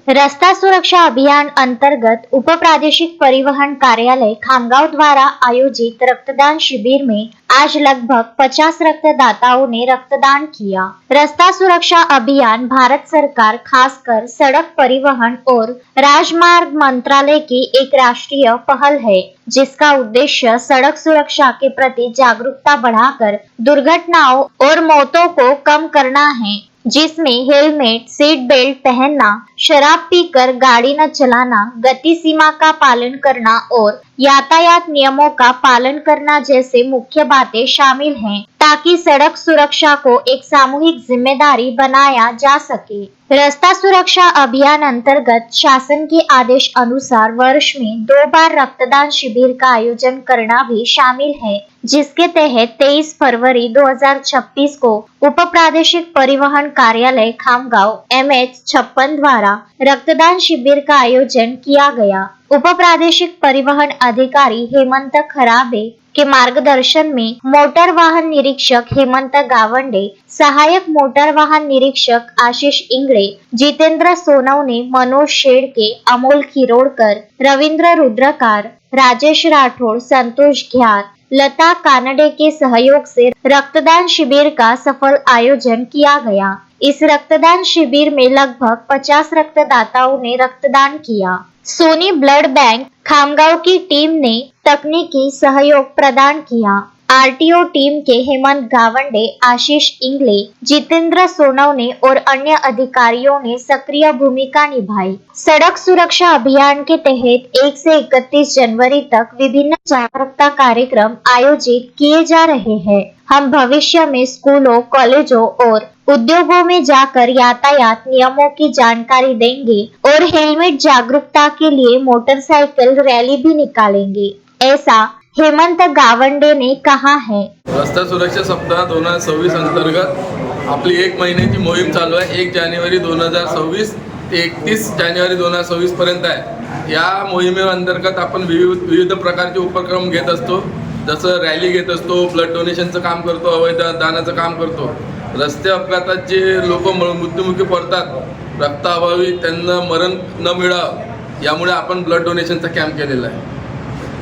रस्ता सुरक्षा अभियान अंतर्गत उप प्रादेशिक परिवहन कार्यालय खामगांव द्वारा आयोजित रक्तदान शिविर में आज लगभग 50 रक्तदाताओं ने रक्तदान किया। रस्ता सुरक्षा अभियान भारत सरकार खासकर सड़क परिवहन और राजमार्ग मंत्रालय की एक राष्ट्रीय पहल है, जिसका उद्देश्य सड़क सुरक्षा के प्रति जागरूकता बढ़ाकर दुर्घटनाओं और मौतों को कम करना है, जिसमें हेलमेट, सीट बेल्ट पहनना, शराब पीकर गाड़ी न चलाना, गति सीमा का पालन करना और यातायात नियमों का पालन करना जैसे मुख्य बातें शामिल हैं, ताकि सड़क सुरक्षा को एक सामूहिक जिम्मेदारी बनाया जा सके। रास्ता सुरक्षा अभियान अंतर्गत शासन के आदेश अनुसार वर्ष में 2 बार रक्तदान शिविर का आयोजन करना भी शामिल है, जिसके तहत 23 फरवरी 2026 को उप प्रादेशिक परिवहन कार्यालय खामगांव MH56 द्वारा रक्तदान शिविर का आयोजन किया गया। उप प्रादेशिक परिवहन अधिकारी हेमंत खराबे के मार्गदर्शन में मोटर वाहन निरीक्षक हेमंत गावंडे, सहायक मोटर वाहन निरीक्षक आशीष इंगळे, जितेंद्र सोनवणे, मनोज शेड़के, अमोल खिरोड़कर, रविंद्र रुद्रकार, राजेश राठौड़, संतोष घ्यार, लता कानडे के सहयोग से रक्तदान शिविर का सफल आयोजन किया गया। इस रक्तदान शिविर में लगभग 50 रक्तदाताओं ने रक्तदान किया। सोनी ब्लड बैंक खामगांव की टीम ने तकनीकी सहयोग प्रदान किया। आरटीओ टीम के हेमंत गावंडे, आशीष इंगले, जितेंद्र सोनवणे और अन्य अधिकारियों ने सक्रिय भूमिका निभाई। सड़क सुरक्षा अभियान के तहत 1 से 31 जनवरी तक विभिन्न जागरूकता कार्यक्रम आयोजित किए जा रहे हैं। हम भविष्य में स्कूलों, कॉलेजों और उद्योगों में जाकर यातायात नियमों की जानकारी देंगे और हेलमेट जागरूकता के लिए मोटरसाइकिल रैली भी निकालेंगे, ऐसा हेमंत गावंडे ने कहा है। रस्ता सुरक्षा सप्ताह 2026 अंतर्गत आपली 1 महिन्याची मोहीम चालू आहे। 1 जानेवारी 2026 ते 31 जानेवारी 2026 पर्यंत आहे। या मोहिमेअंतर्गत आपण विविध प्रकारचे उपक्रम घेत असतो, जसं रॅली घेत असतो, ब्लड डोनेशनचं काम करतो, अवैध दानाचं काम करतो। रस्ते अपघातात जे लोक मृत्युमुखी पडतात रक्ताअभावी, त्यांना मरण न मिळावं यामुळे आपण ब्लड डोनेशनचा कॅम्प केलेला आहे।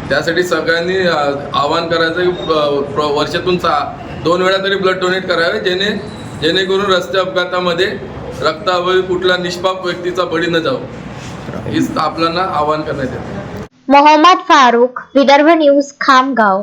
त्यासाठी सगळ्यांनी आवाहन करायचं वर्षातून 2 वेळा तरी ब्लड डोनेट करावे, जेणेकरून रस्ते अपघातामध्ये रक्ताअभावी कुठला निष्पाप व्यक्तीचा बळी न जावं, हेच आपल्याला आवाहन करण्यात येते। मोहम्मद फारूक, विदर्भ न्यूज, खामगांव।